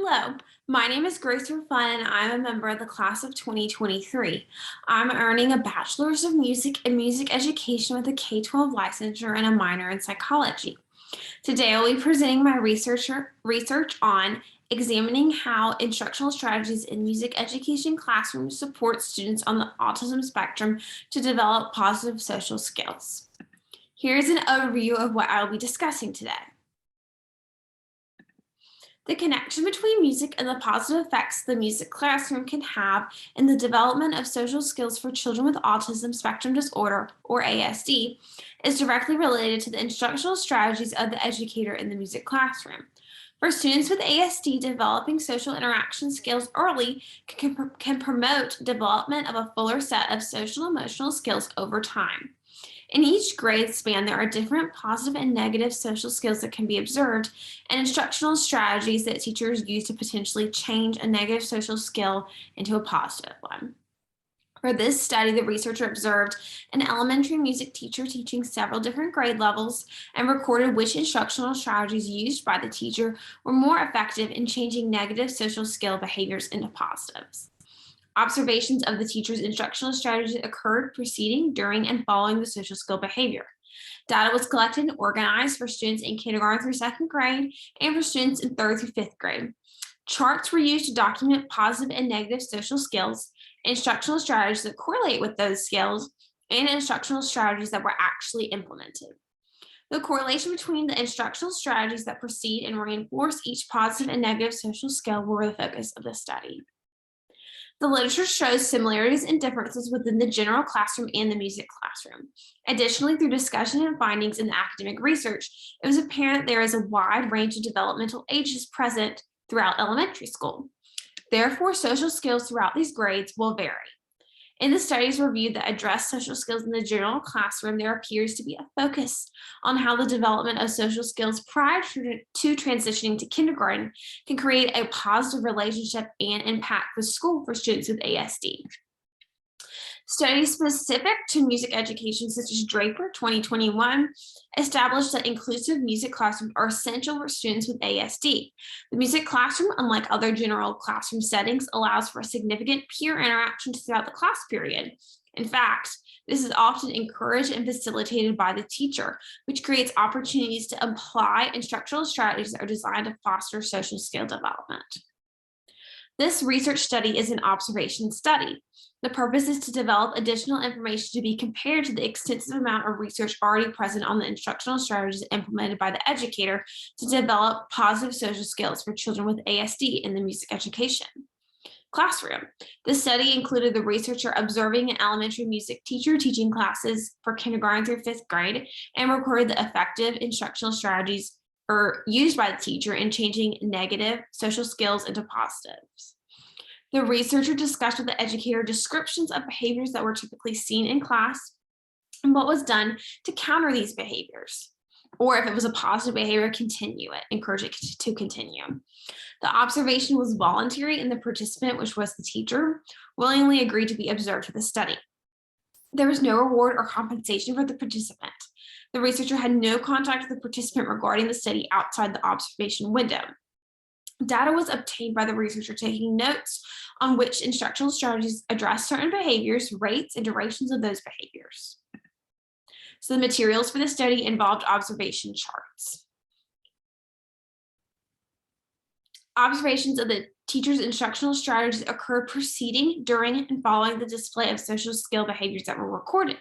Hello, my name is Grace Raphun and I'm a member of the class of 2023. I'm earning a bachelor's of music and music education with a K-12 licensure and a minor in psychology. Today I'll be presenting my research on examining how instructional strategies in music education classrooms support students on the autism spectrum to develop positive social skills. Here's an overview of what I'll be discussing today. The connection between music and the positive effects the music classroom can have in the development of social skills for children with autism spectrum disorder, or ASD, is directly related to the instructional strategies of the educator in the music classroom. For students with ASD, developing social interaction skills early can promote development of a fuller set of social and emotional skills over time. In each grade span, there are different positive and negative social skills that can be observed and instructional strategies that teachers use to potentially change a negative social skill into a positive one. For this study, the researcher observed an elementary music teacher teaching several different grade levels and recorded which instructional strategies used by the teacher were more effective in changing negative social skill behaviors into positives. Observations of the teacher's instructional strategies occurred preceding, during, and following the social skill behavior. Data was collected and organized for students in kindergarten through second grade and for students in third through fifth grade. Charts were used to document positive and negative social skills, instructional strategies that correlate with those skills, and instructional strategies that were actually implemented. The correlation between the instructional strategies that precede and reinforce each positive and negative social skill were the focus of the study. The literature shows similarities and differences within the general classroom and the music classroom. Additionally, through discussion and findings in the academic research, it was apparent there is a wide range of developmental ages present throughout elementary school. Therefore, social skills throughout these grades will vary. In the studies reviewed that address social skills in the general classroom, there appears to be a focus on how the development of social skills prior to transitioning to kindergarten can create a positive relationship and impact with school for students with ASD. Studies specific to music education, such as Draper 2021, established that inclusive music classrooms are essential for students with ASD. The music classroom, unlike other general classroom settings, allows for significant peer interaction throughout the class period. In fact, this is often encouraged and facilitated by the teacher, which creates opportunities to apply instructional strategies that are designed to foster social skill development. This research study is an observation study. The purpose is to develop additional information to be compared to the extensive amount of research already present on the instructional strategies implemented by the educator to develop positive social skills for children with ASD in the music education classroom. The study included the researcher observing an elementary music teacher teaching classes for kindergarten through fifth grade and recorded the effective instructional strategies used by the teacher in changing negative social skills into positives. The researcher discussed with the educator descriptions of behaviors that were typically seen in class and what was done to counter these behaviors, or if it was a positive behavior, encourage it to continue. The observation was voluntary, and the participant, which was the teacher, willingly agreed to be observed for the study. There was no reward or compensation for the participant. The researcher had no contact with the participant regarding the study outside the observation window. Data was obtained by the researcher taking notes on which instructional strategies address certain behaviors, rates, and durations of those behaviors. So the materials for the study involved observation charts. Observations of the teacher's instructional strategies occurred preceding, during, and following the display of social skill behaviors that were recorded.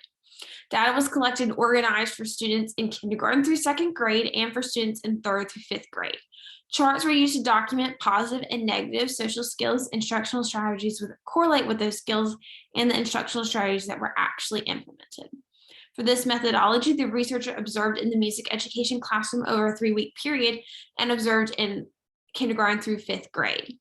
Data was collected and organized for students in kindergarten through second grade and for students in third through fifth grade. Charts were used to document positive and negative social skills. Instructional strategies would correlate with those skills and the instructional strategies that were actually implemented. For this methodology, the researcher observed in the music education classroom over a 3-week period and observed in kindergarten through fifth grade.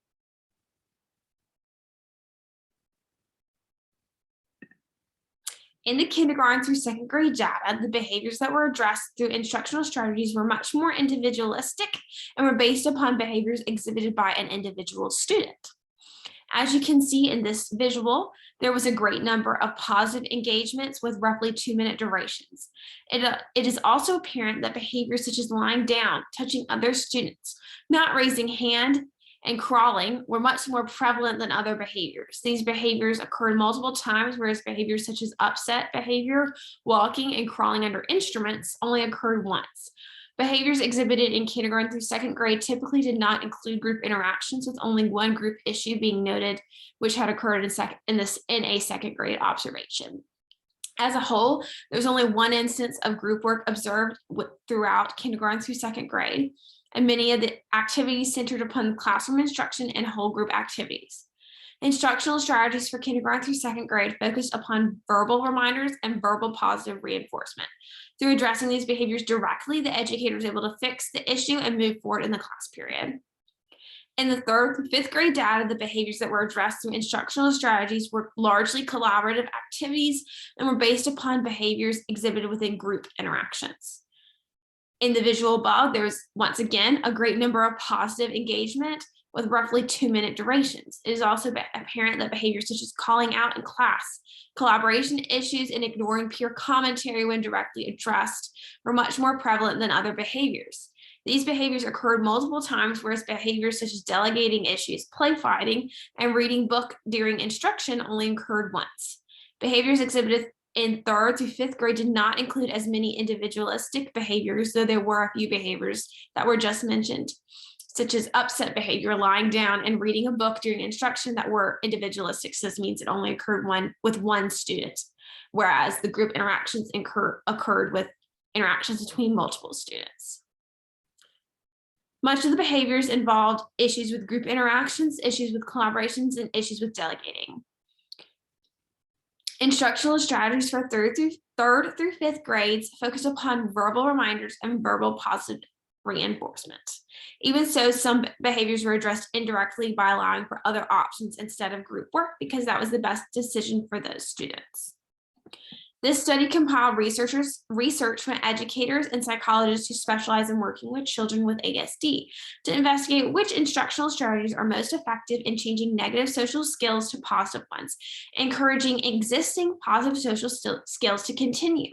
In the kindergarten through second grade data, the behaviors that were addressed through instructional strategies were much more individualistic and were based upon behaviors exhibited by an individual student. As you can see in this visual, there was a great number of positive engagements with roughly 2-minute durations. It is also apparent that behaviors such as lying down, touching other students, not raising hand, and crawling were much more prevalent than other behaviors. These behaviors occurred multiple times, whereas behaviors such as upset behavior, walking, and crawling under instruments only occurred once. Behaviors exhibited in kindergarten through second grade typically did not include group interactions, with only one group issue being noted, which had occurred in a second grade observation. As a whole, there's only one instance of group work observed throughout kindergarten through second grade, and many of the activities centered upon classroom instruction and whole group activities. Instructional strategies for kindergarten through second grade focused upon verbal reminders and verbal positive reinforcement. Through addressing these behaviors directly, the educator was able to fix the issue and move forward in the class period. In the third through fifth grade data, the behaviors that were addressed through instructional strategies were largely collaborative activities and were based upon behaviors exhibited within group interactions. In the visual above, there was once again a great number of positive engagement with roughly 2-minute durations. It is also apparent that behaviors such as calling out in class, collaboration issues, and ignoring peer commentary when directly addressed were much more prevalent than other behaviors. These behaviors occurred multiple times, whereas behaviors such as delegating issues, play fighting, and reading book during instruction only occurred once. Behaviors exhibited in third through fifth grade did not include as many individualistic behaviors, though there were a few behaviors that were just mentioned, such as upset behavior, lying down, and reading a book during instruction that were individualistic. So this means it only occurred with one student, whereas the group interactions occurred with interactions between multiple students. Much of the behaviors involved issues with group interactions, issues with collaborations, and issues with delegating. Instructional strategies for third through fifth grades focus upon verbal reminders and verbal positive reinforcement. Even so, some behaviors were addressed indirectly by allowing for other options instead of group work, because that was the best decision for those students. This study compiled research from educators and psychologists who specialize in working with children with ASD to investigate which instructional strategies are most effective in changing negative social skills to positive ones, encouraging existing positive social skills to continue.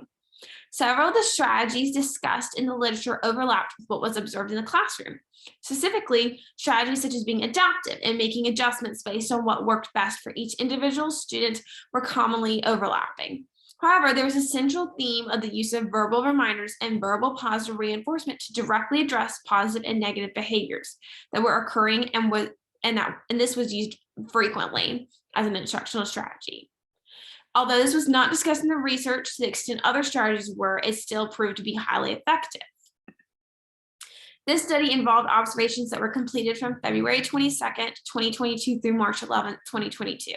Several of the strategies discussed in the literature overlapped with what was observed in the classroom. Specifically, strategies such as being adaptive and making adjustments based on what worked best for each individual student were commonly overlapping. However, there was a central theme of the use of verbal reminders and verbal positive reinforcement to directly address positive and negative behaviors that were occurring, and this was used frequently as an instructional strategy. Although this was not discussed in the research to the extent other strategies were, it still proved to be highly effective. This study involved observations that were completed from February 22nd, 2022 through March 11th, 2022.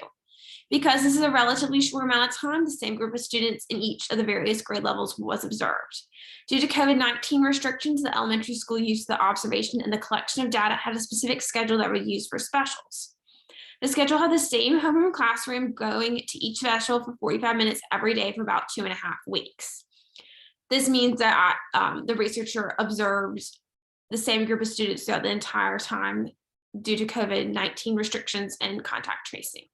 Because this is a relatively short amount of time, the same group of students in each of the various grade levels was observed. Due to COVID-19 restrictions, the elementary school used the observation and the collection of data had a specific schedule that was used for specials. The schedule had the same homeroom classroom going to each special for 45 minutes every day for about 2.5 weeks. This means that the researcher observed the same group of students throughout the entire time due to COVID-19 restrictions and contact tracing.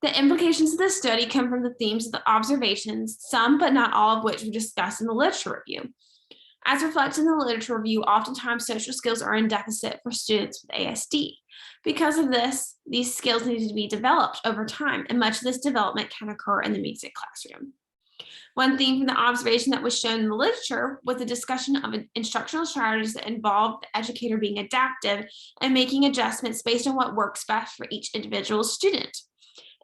The implications of this study come from the themes of the observations, some but not all of which were discussed in the literature review. As reflected in the literature review, oftentimes social skills are in deficit for students with ASD. Because of this, these skills need to be developed over time, and much of this development can occur in the music classroom. One theme from the observation that was shown in the literature was the discussion of instructional strategies that involved the educator being adaptive and making adjustments based on what works best for each individual student.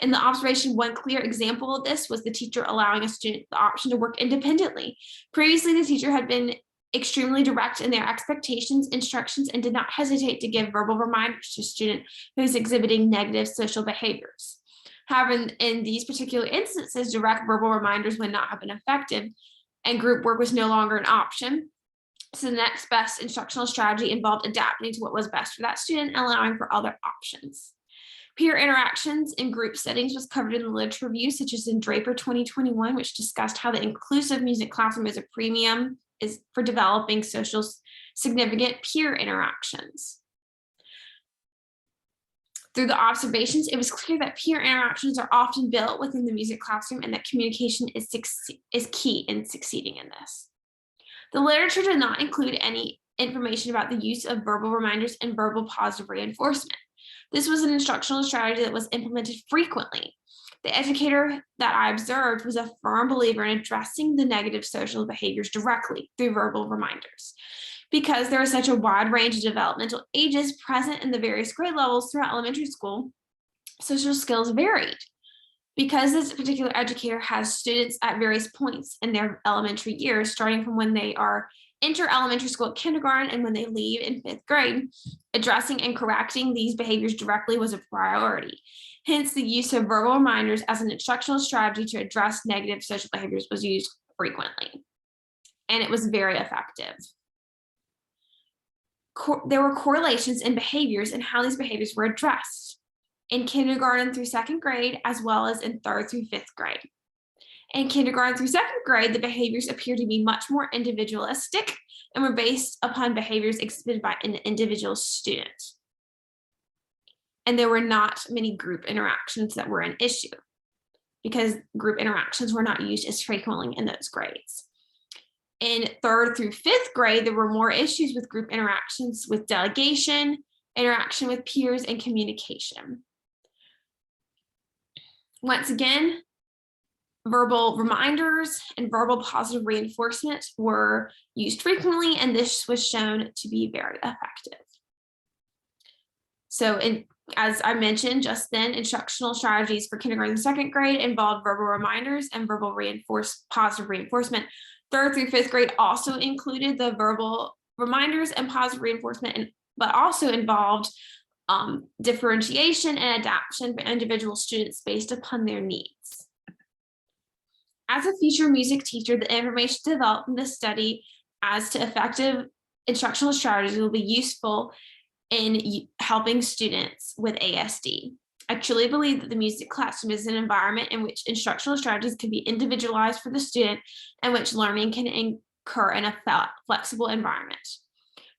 In the observation, one clear example of this was the teacher allowing a student the option to work independently. Previously, the teacher had been extremely direct in their expectations, instructions, and did not hesitate to give verbal reminders to a student who is exhibiting negative social behaviors. However, in these particular instances, direct verbal reminders would not have been effective, and group work was no longer an option. So the next best instructional strategy involved adapting to what was best for that student and allowing for other options. Peer interactions in group settings was covered in the literature review, such as in Draper 2021, which discussed how the inclusive music classroom is a premium for developing social significant peer interactions. Through the observations, it was clear that peer interactions are often built within the music classroom and that communication is key in succeeding in this. The literature did not include any information about the use of verbal reminders and verbal positive reinforcement. This was an instructional strategy that was implemented frequently. The educator that I observed was a firm believer in addressing the negative social behaviors directly through verbal reminders. Because there is such a wide range of developmental ages present in the various grade levels throughout elementary school, social skills varied. Because this particular educator has students at various points in their elementary years, starting from when they enter elementary school at kindergarten and when they leave in 5th grade, addressing and correcting these behaviors directly was a priority. Hence, the use of verbal reminders as an instructional strategy to address negative social behaviors was used frequently, and it was very effective. There were correlations in behaviors and how these behaviors were addressed in kindergarten through 2nd grade, as well as in 3rd through 5th grade. In kindergarten through 2nd grade, the behaviors appeared to be much more individualistic and were based upon behaviors exhibited by an individual student. And there were not many group interactions that were an issue because group interactions were not used as frequently in those grades. In 3rd through 5th grade, there were more issues with group interactions with delegation, interaction with peers, and communication. Once again, verbal reminders and verbal positive reinforcement were used frequently, and this was shown to be very effective. So as I mentioned just then, instructional strategies for kindergarten and 2nd grade involved verbal reminders and verbal positive reinforcement. 3rd through 5th grade also included the verbal reminders and positive reinforcement, but also involved differentiation and adaptation for individual students based upon their needs. As a future music teacher, the information developed from this study as to effective instructional strategies will be useful in helping students with ASD. I truly believe that the music classroom is an environment in which instructional strategies can be individualized for the student and which learning can occur in a flexible environment.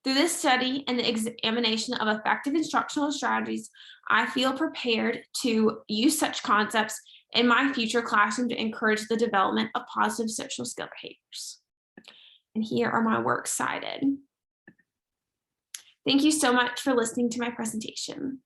Through this study and the examination of effective instructional strategies, I feel prepared to use such concepts in my future classroom to encourage the development of positive social skill behaviors. And here are my works cited. Thank you so much for listening to my presentation.